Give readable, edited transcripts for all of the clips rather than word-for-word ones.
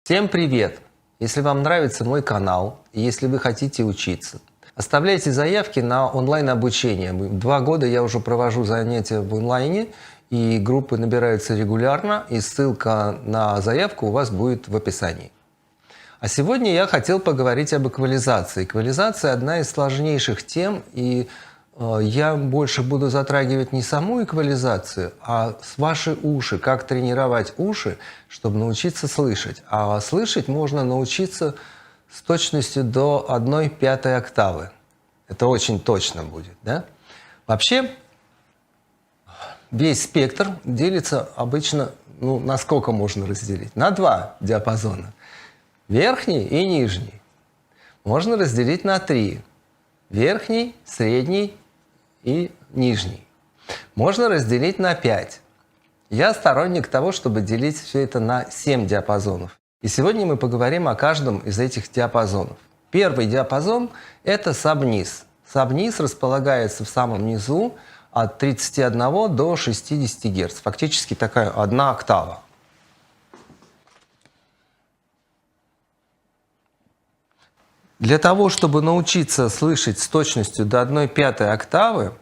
Всем привет! Если вам нравится мой канал, и если вы хотите учиться, оставляйте заявки на онлайн-обучение. 2 года я уже провожу занятия в онлайне, и группы набираются регулярно, и ссылка на заявку у вас будет в описании. А сегодня я хотел поговорить об эквализации. Эквализация – одна из сложнейших тем, и я больше буду затрагивать не саму эквализацию, а ваши уши, как тренировать уши, чтобы научиться слышать. А слышать можно научиться с точностью до 1/5 октавы. Это очень точно будет, да? Вообще, весь спектр делится обычно, на сколько можно разделить? На 2 диапазона. Верхний и нижний. Можно разделить на 3. Верхний, средний и нижний. Можно разделить на 5. Я сторонник того, чтобы делить все это на 7 диапазонов. И сегодня мы поговорим о каждом из этих диапазонов. Первый диапазон – это сабниз. Сабниз располагается в самом низу от 31 до 60 Гц. Фактически такая 1 октава. Для того, чтобы научиться слышать с точностью до 1/5 октавы,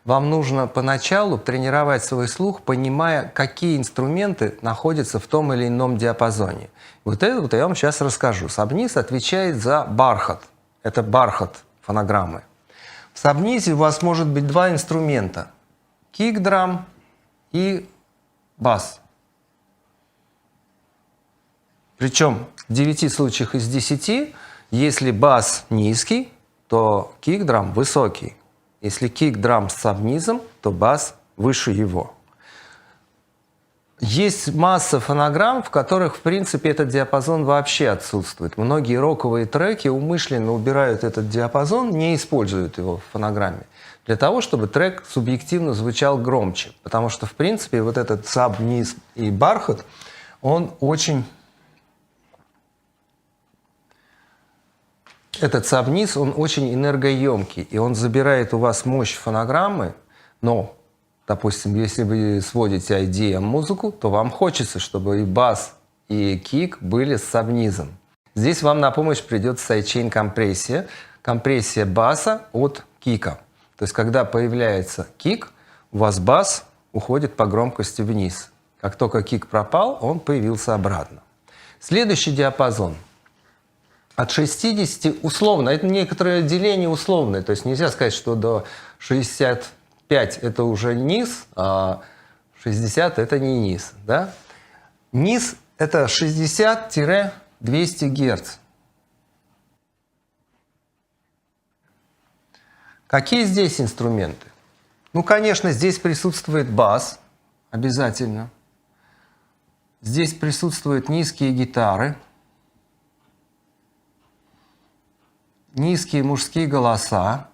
вам нужно поначалу тренировать свой слух, понимая, какие инструменты находятся в том или ином диапазоне. Вот это я вам сейчас расскажу. Сабниз отвечает за бархат. Это бархат фонограммы. В сабнизе у вас может быть 2 инструмента. Кик-драм и бас. Причем в 9 случаях из 10, если бас низкий, то кик-драм высокий. Если кик-драм с сабнизом, то бас выше его. Есть масса фонограмм, в которых, в принципе, этот диапазон вообще отсутствует. Многие роковые треки умышленно убирают этот диапазон, не используют его в фонограмме, для того, чтобы трек субъективно звучал громче. Потому что, в принципе, вот этот саб-низ и бархат, он очень... Этот сабниз, он очень энергоемкий, и он забирает у вас мощь фонограммы, но, допустим, если вы сводите IDM-музыку, то вам хочется, чтобы и бас, и кик были с сабнизом. Здесь вам на помощь придет сайдчейн компрессия, компрессия баса от кика. То есть, когда появляется кик, у вас бас уходит по громкости вниз. Как только кик пропал, он появился обратно. Следующий диапазон. От 60 условно, это некоторое деление условное, то есть нельзя сказать, что до 65 это уже низ, а 60 это не низ. Да? Низ это 60-200 Гц. Какие здесь инструменты? Конечно, здесь присутствует бас, обязательно. Здесь присутствуют низкие гитары. Низкие мужские голоса.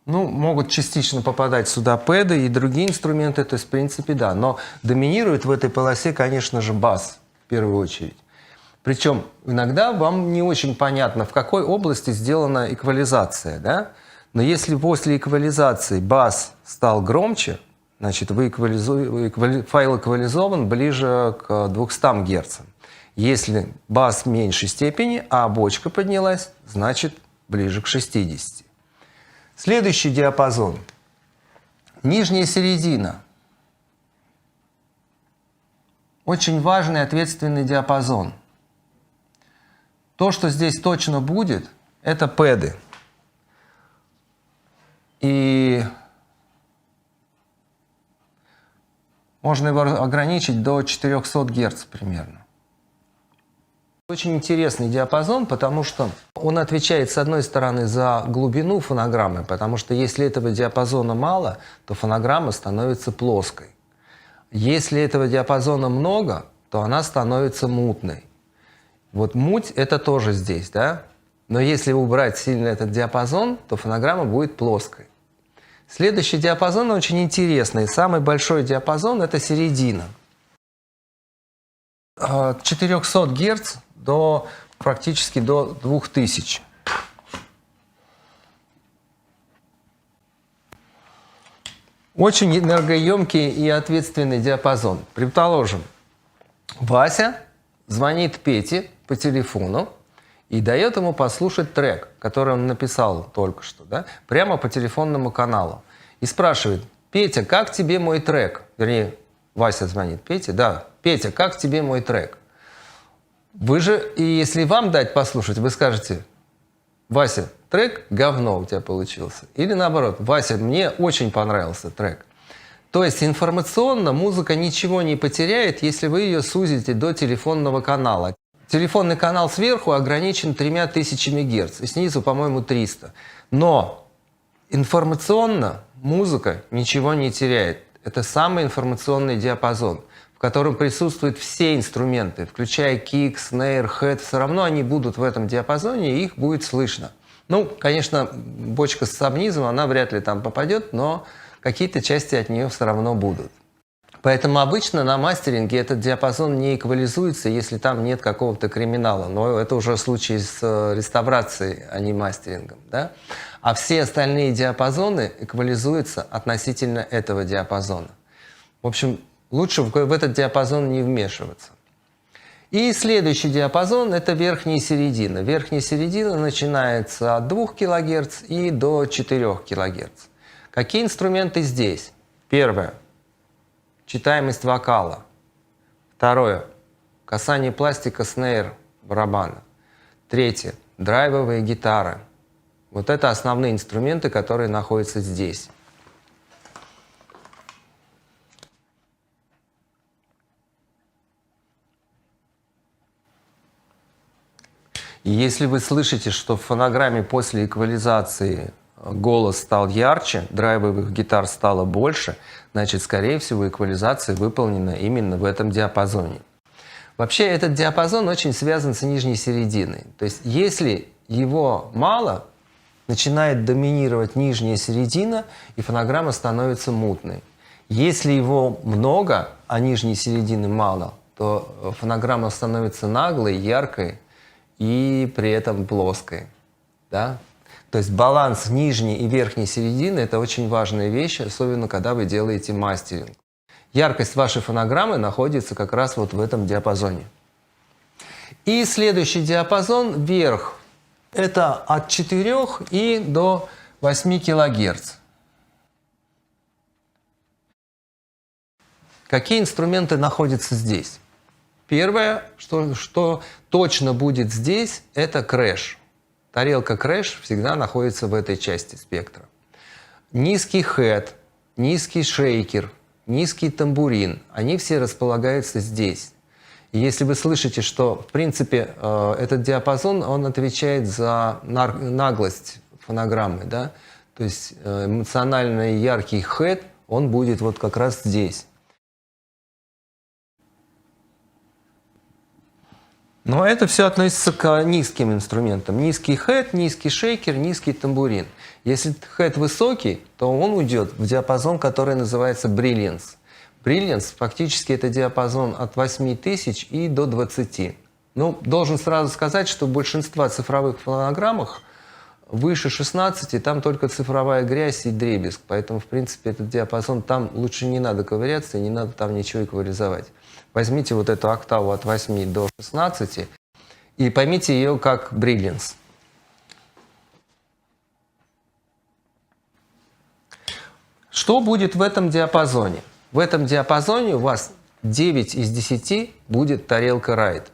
Могут частично попадать сюда пэды и другие инструменты, то есть, в принципе, да. Но доминирует в этой полосе, конечно же, бас в первую очередь. Причем иногда вам не очень понятно, в какой области сделана эквализация, да? Но если после эквализации бас стал громче, значит, файл эквализован ближе к 200 Гц. Если бас в меньшей степени, а бочка поднялась, значит ближе к 60. Следующий диапазон. Нижняя середина. Очень важный ответственный диапазон. То, что здесь точно будет, это пэды. И можно его ограничить до 400 Гц примерно. Очень интересный диапазон, потому что он отвечает, с одной стороны, за глубину фонограммы, потому что если этого диапазона мало, то фонограмма становится плоской. Если этого диапазона много, то она становится мутной. Вот муть – это тоже здесь, да? Но если убрать сильно этот диапазон, то фонограмма будет плоской. Следующий диапазон очень интересный. Самый большой диапазон – это середина. От 400 Гц практически до 2000. Очень энергоемкий и ответственный диапазон. Предположим, Вася звонит Пете по телефону и дает ему послушать трек, который он написал только что, да, прямо по телефонному каналу. И спрашивает: Петя, как тебе мой трек? Вернее, Вася звонит Пете, да, Петя, как тебе мой трек? Вы же, и если вам дать послушать, вы скажете: Вася, трек говно у тебя получился. Или наоборот: Вася, мне очень понравился трек. То есть информационно музыка ничего не потеряет, если вы ее сузите до телефонного канала. Телефонный канал сверху ограничен 3000 Гц, и снизу, по-моему, 300. Но информационно музыка ничего не теряет. Это самый информационный диапазон, в котором присутствуют все инструменты, включая кик, снейр, хэт. Все равно они будут в этом диапазоне, и их будет слышно. Ну, конечно, бочка с сабнизом, она вряд ли там попадет, но какие-то части от нее все равно будут. Поэтому обычно на мастеринге этот диапазон не эквализуется, если там нет какого-то криминала. Но это уже случай с реставрацией, а не мастерингом. Да? А все остальные диапазоны эквализуются относительно этого диапазона. В общем, лучше в этот диапазон не вмешиваться. И следующий диапазон – это верхняя середина. Верхняя середина начинается от 2 кГц и до 4 кГц. Какие инструменты здесь? Первое – читаемость вокала. Второе – касание пластика, снейр, барабана. Третье – драйвовые гитары. Вот это основные инструменты, которые находятся здесь. И если вы слышите, что в фонограмме после эквализации голос стал ярче, драйвовых гитар стало больше, значит, скорее всего, эквализация выполнена именно в этом диапазоне. Вообще, этот диапазон очень связан с нижней серединой. То есть, если его мало, начинает доминировать нижняя середина, и фонограмма становится мутной. Если его много, а нижней середины мало, то фонограмма становится наглой, яркой и при этом плоской. Да? То есть баланс нижней и верхней середины – это очень важная вещь, особенно когда вы делаете мастеринг. Яркость вашей фонограммы находится как раз вот в этом диапазоне. И следующий диапазон вверх – это от 4 и до 8 кГц. Какие инструменты находятся здесь? Первое, что точно будет здесь, это крэш. Тарелка крэш всегда находится в этой части спектра. Низкий хэт, низкий шейкер, низкий тамбурин, они все располагаются здесь. И если вы слышите, что, в принципе, этот диапазон, он отвечает за наглость фонограммы, да? То есть эмоционально яркий хэт, он будет вот как раз здесь. Но это все относится к низким инструментам. Низкий хэт, низкий шейкер, низкий тамбурин. Если хэт высокий, то он уйдет в диапазон, который называется brilliance. Brilliance фактически это диапазон от 8000 и до 20. Ну, должен сразу сказать, что большинство цифровых фонограммах выше 16, там только цифровая грязь и дребезг. Поэтому, в принципе, этот диапазон, там лучше не надо ковыряться, не надо там ничего эквализовать. Возьмите вот эту октаву от 8 до 16 и поймите ее как brilliance. Что будет в этом диапазоне? В этом диапазоне у вас 9 из 10 будет тарелка райт.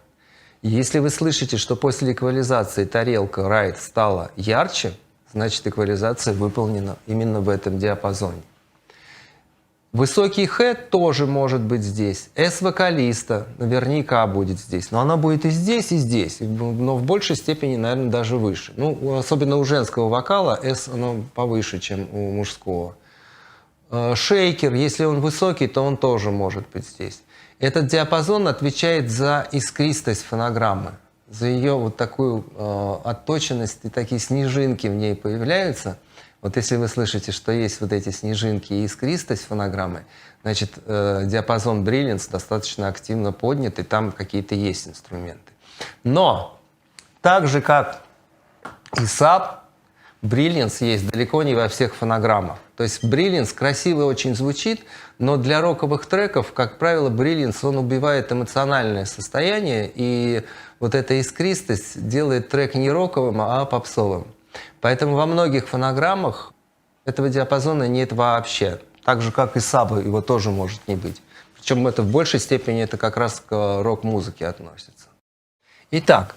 Если вы слышите, что после эквализации тарелка райт стала ярче, значит эквализация выполнена именно в этом диапазоне. Высокий хэт тоже может быть здесь. S-вокалиста наверняка будет здесь. Но она будет и здесь, но в большей степени, наверное, даже выше. Ну, особенно у женского вокала S оно повыше, чем у мужского. Шейкер, если он высокий, то он тоже может быть здесь. Этот диапазон отвечает за искристость фонограммы, за ее вот такую отточенность, и такие снежинки в ней появляются. Вот если вы слышите, что есть вот эти снежинки и искристость фонограммы, значит, диапазон brilliance достаточно активно поднят, и там какие-то есть инструменты. Но, так же как и саб, Brilliance есть далеко не во всех фонограммах. То есть Brilliance красиво очень звучит, но для роковых треков, как правило, Brilliance, он убивает эмоциональное состояние, и вот эта искристость делает трек не роковым, а попсовым. Поэтому во многих фонограммах этого диапазона нет вообще. Так же, как и саба, его тоже может не быть. Причем это в большей степени это как раз к рок-музыке относится. Итак,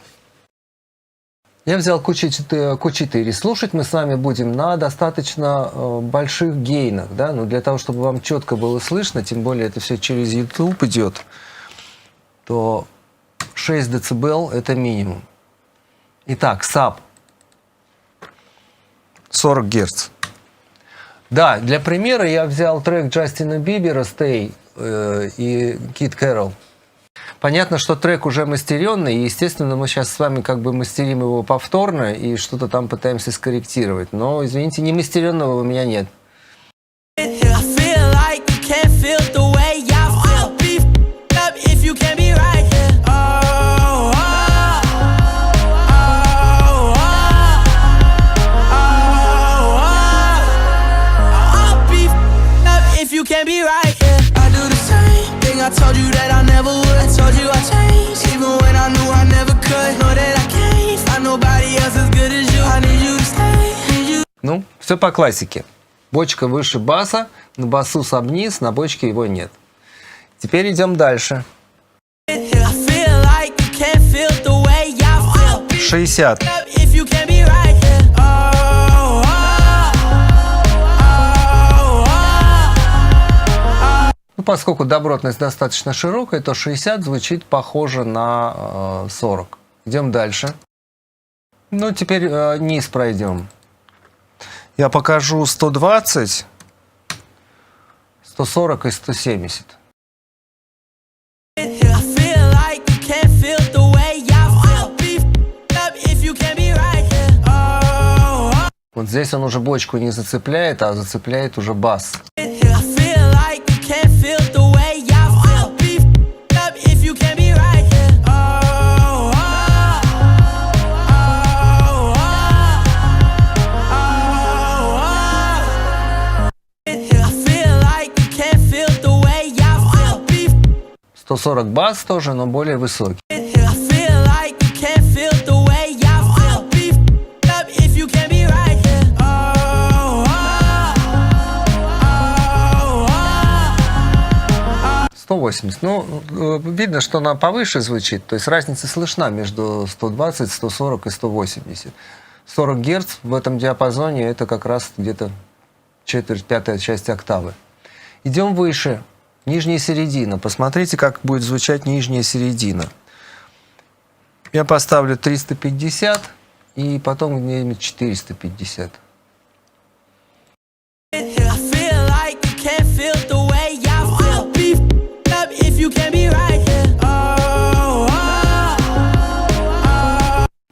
я взял Q4. Слушать мы с вами будем на достаточно больших гейнах, да? Но для того, чтобы вам четко было слышно, тем более это все через YouTube идет, то 6 дБ это минимум. Итак, саб 40 Гц. Да, для примера я взял трек Джастина Бибера «Stay» и Кид Кэрол. Понятно, что трек уже мастеренный, и, естественно, мы сейчас с вами как бы мастерим его повторно и что-то там пытаемся скорректировать. Но, извините, не мастеренного у меня нет. I told you that I never would. I told you I changed, even when I knew I never could. Know that I can't find nobody else as good as you. I need you to stay. Ну, все по классике. Бочка выше баса, на басу саб низ, на бочке его нет. Теперь идем дальше. 60. Поскольку добротность достаточно широкая, то 60 звучит похоже на 40. Идем дальше. Ну, теперь низ пройдем. Я покажу 120, 140 и 170. Вот здесь он уже бочку не зацепляет, а зацепляет уже бас. — 140 бас тоже, но более высокий. — 180. Ну, видно, что она повыше звучит, то есть разница слышна между 120, 140 и 180. 40 Гц в этом диапазоне это как раз где-то четверть, пятая часть октавы. Идем выше. Нижняя середина. Посмотрите, как будет звучать нижняя середина. Я поставлю 350 и потом где-нибудь 450.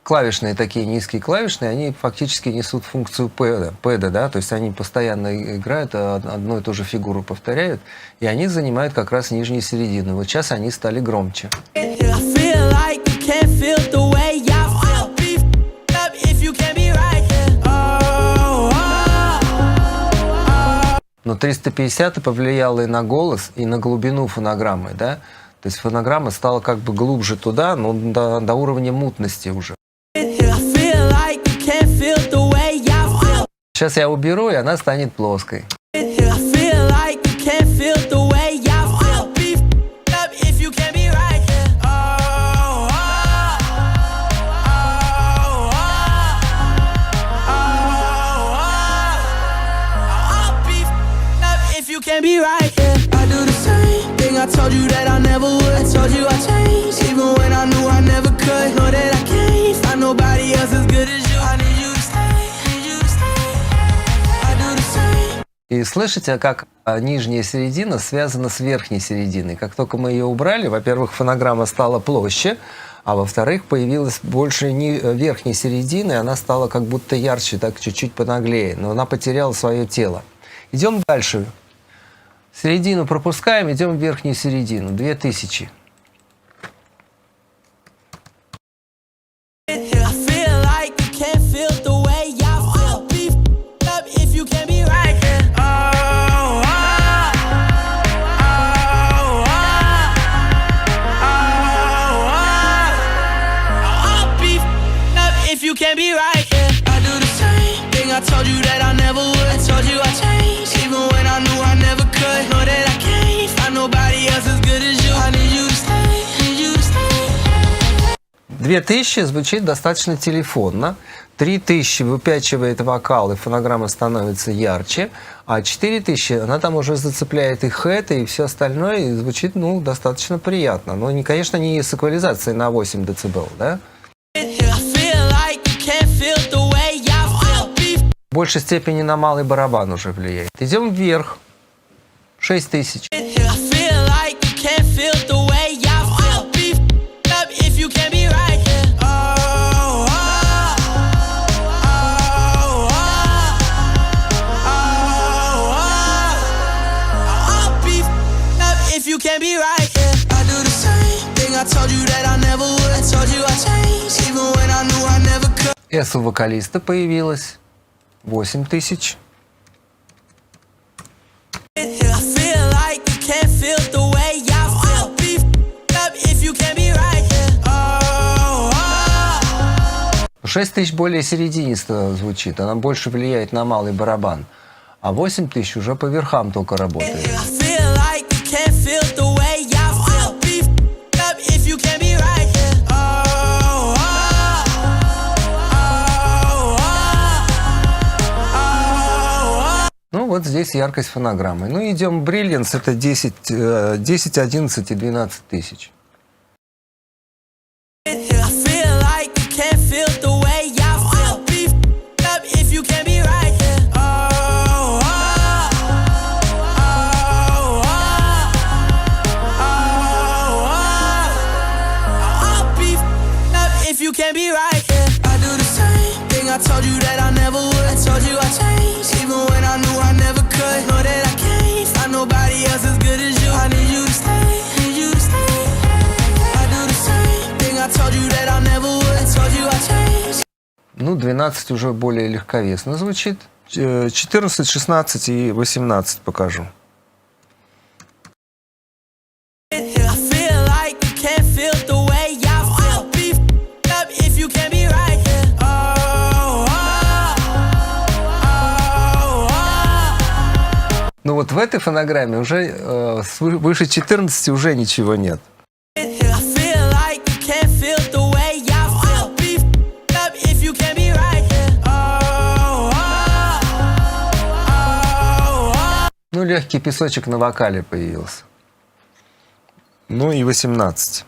Клавишные, такие низкие клавишные, они фактически несут функцию пэда, да, то есть они постоянно играют, одну и ту же фигуру повторяют, и они занимают как раз нижнюю середину. Вот сейчас они стали громче. Но 350 повлияло и на голос, и на глубину фонограммы, да, то есть фонограмма стала как бы глубже туда, но до уровня мутности уже. Сейчас я уберу, и она станет плоской. I told you that I never would. I told you I changed, even when I knew I never could. Know that I can't find nobody else as good as you. I need you to stay, need you to stay. I do the same. И слышите, как нижняя середина связана с верхней серединой. Как только мы ее убрали, во-первых, фонограмма стала площе, а во-вторых, появилась больше верхней середины, и она стала как будто ярче, так чуть-чуть понаглее, но она потеряла свое тело. Идем дальше. Середину пропускаем, идем в верхнюю середину. 2000. 2000 звучит достаточно телефонно, 3000 выпячивает вокал, и фонограмма становится ярче, а 4000, она там уже зацепляет и хэт, и все остальное, и звучит, ну, достаточно приятно. Но, конечно, не с эквализацией на 8 дБ, да? В большей степени на малый барабан уже влияет. Идем вверх. 6000. S у вокалиста появилась. 8000. Шесть тысяч более серединисто звучит, она больше влияет на малый барабан, а 8000 уже по верхам только работает. Ну вот здесь яркость фонограммы. Ну идем Brilliance, это 10, 11 и 12 тысяч. Ну, 12 уже более легковесно звучит. 14, 16 и 18 покажу. Ну вот в этой фонограмме уже выше 14 уже ничего нет. Ну, легкий песочек на вокале появился. Ну и 18.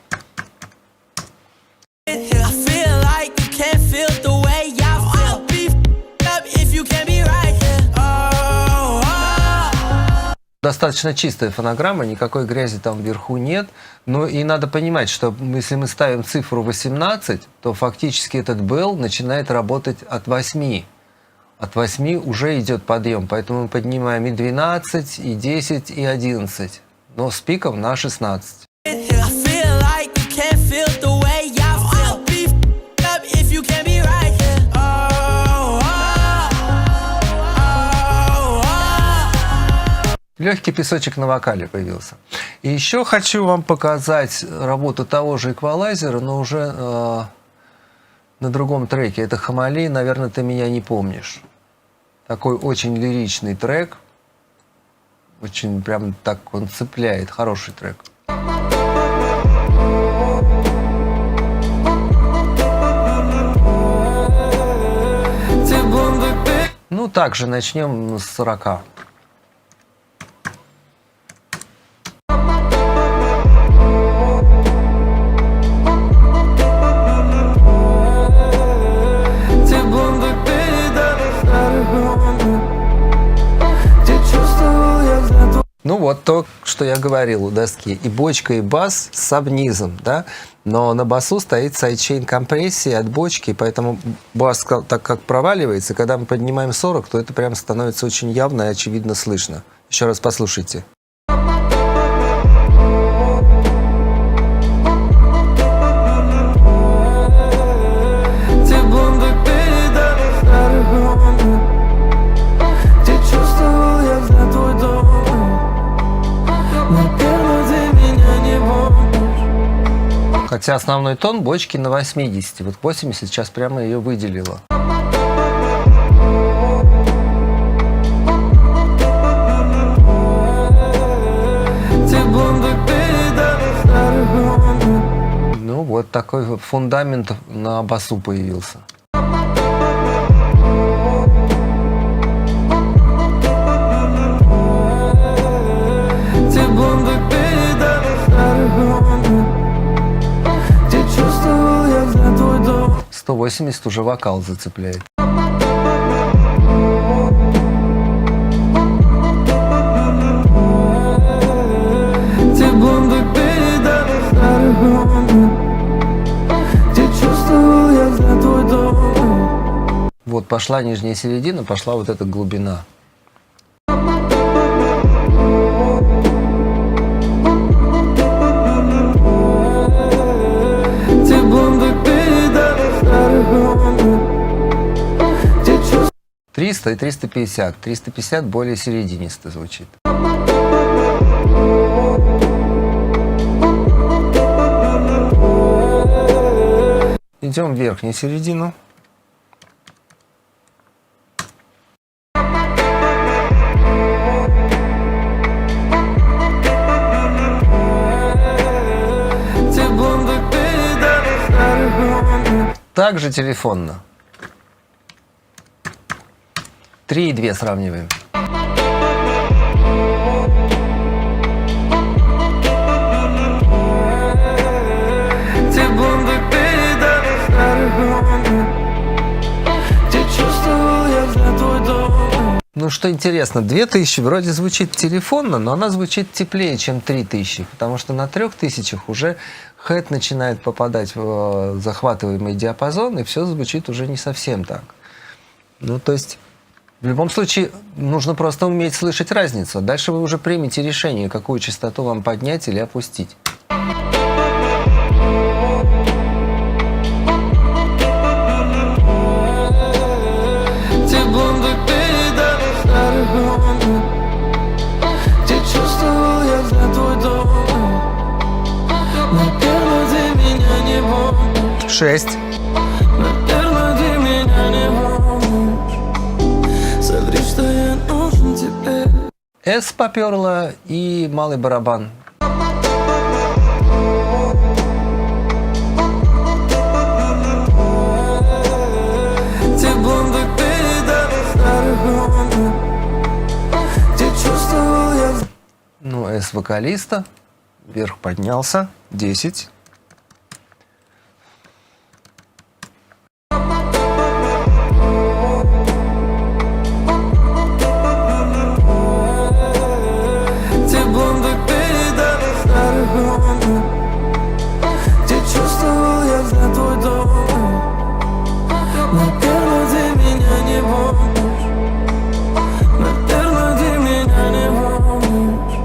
Достаточно чистая фонограмма, никакой грязи там вверху нет. Но и надо понимать, что если мы ставим цифру 18, то фактически этот белл начинает работать от 8. От 8 уже идет подъем, поэтому мы поднимаем и 12, и 10, и 11. Но с пиком на 16. Легкий песочек на вокале появился. И еще хочу вам показать работу того же эквалайзера, но уже на другом треке. Это «Хамали», наверное, ты меня не помнишь. Такой очень лиричный трек. Очень прям так он цепляет. Хороший трек. Ну, также начнем с 40. Ну вот то, что я говорил у доски. И бочка, и бас с сабнизом, да? Но на басу стоит сайдчейн компрессия от бочки, поэтому бас так как проваливается, когда мы поднимаем 40, то это прям становится очень явно и очевидно слышно. Еще раз послушайте. Хотя основной тон бочки на 80. Вот 80 сейчас прямо ее выделила. Ну вот такой вот фундамент на басу появился. Те бомбы передали старый гомон, где чувствовал я за твой дом. 180 уже вокал зацепляет. Те бомбы передали старый гомон, где чувствовал я за твой дом. Вот пошла нижняя середина, пошла вот эта глубина. Те бомбы передали старый гомон, где чувствовал 300 и 350. 350 более серединисто звучит. Идем в верхнюю середину. те бомбы передали старый гомон. Также телефонно. 3 и 2 сравниваем. Те бомбы передали старый гомон, где чувствовал я за твой дом. Ну, что интересно, 2000 вроде звучит телефонно, но она звучит теплее, чем 3000, потому что на 3000 уже хэт начинает попадать в захватываемый диапазон, и все звучит уже не совсем так. Ну, то есть, в любом случае, нужно просто уметь слышать разницу. Дальше вы уже примете решение, какую частоту вам поднять или опустить. Те бомбы передали старый гомон, где чувствовал я за твой дом. Наверное, ты меня не помнишь, 6. наверное, ты меня не помнишь. Соври, что я нужен тебе. С поперла и малый барабан. Те бомбы передали старый гомон, где чувствовал я. Ну, С вокалиста. Вверх поднялся. 10. Те бомбы передали старый гомон, где чувствовал я за твой дом. Наверное, ты меня не помнишь, наверное, ты меня не помнишь.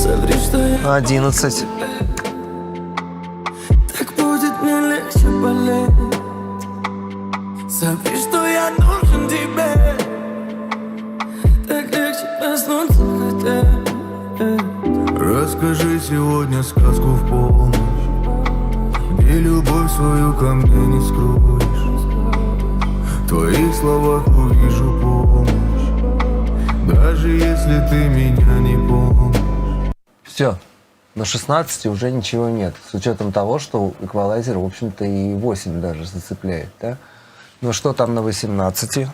Соври, что я 11. так будет мне легче болеть. Соври, что я нужен тебе, так легче проснуться хотя. Расскажи сегодня сказку в полночь, где любовь свою ко мне не скроешь. В твоих словах увижу помощь, даже если ты меня не помнишь. Все. На 16 уже ничего нет. С учетом того, что эквалайзер, в общем-то, и 8 даже зацепляет. Да? Ну что там на 18? Те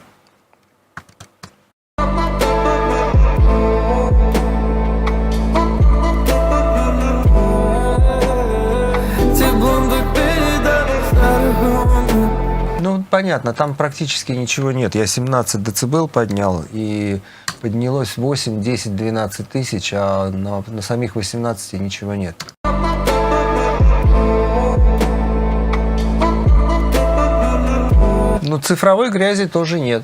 бомбы передали старый гомон, Ну, понятно, там практически ничего нет. Я 17 децибел поднял, и поднялось 8, 10, 12 тысяч, а на самих 18 ничего нет. Ну, цифровой грязи тоже нет.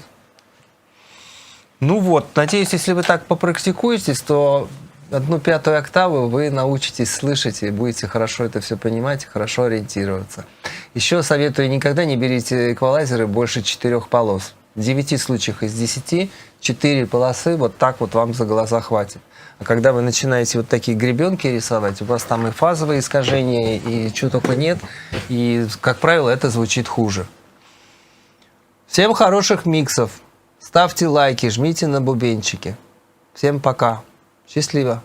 Ну вот, надеюсь, если вы так попрактикуетесь, то 1/5 октавы вы научитесь слышать и будете хорошо это все понимать, хорошо ориентироваться. Еще советую, никогда не берите эквалайзеры больше 4 полос. В 9 случаях из 10 4 полосы вот так вот вам за глаза хватит. А когда вы начинаете вот такие гребенки рисовать, у вас там и фазовые искажения, и чего только нет, и, как правило, это звучит хуже. Всем хороших миксов. Ставьте лайки, жмите на бубенчики. Всем пока. Счастливо.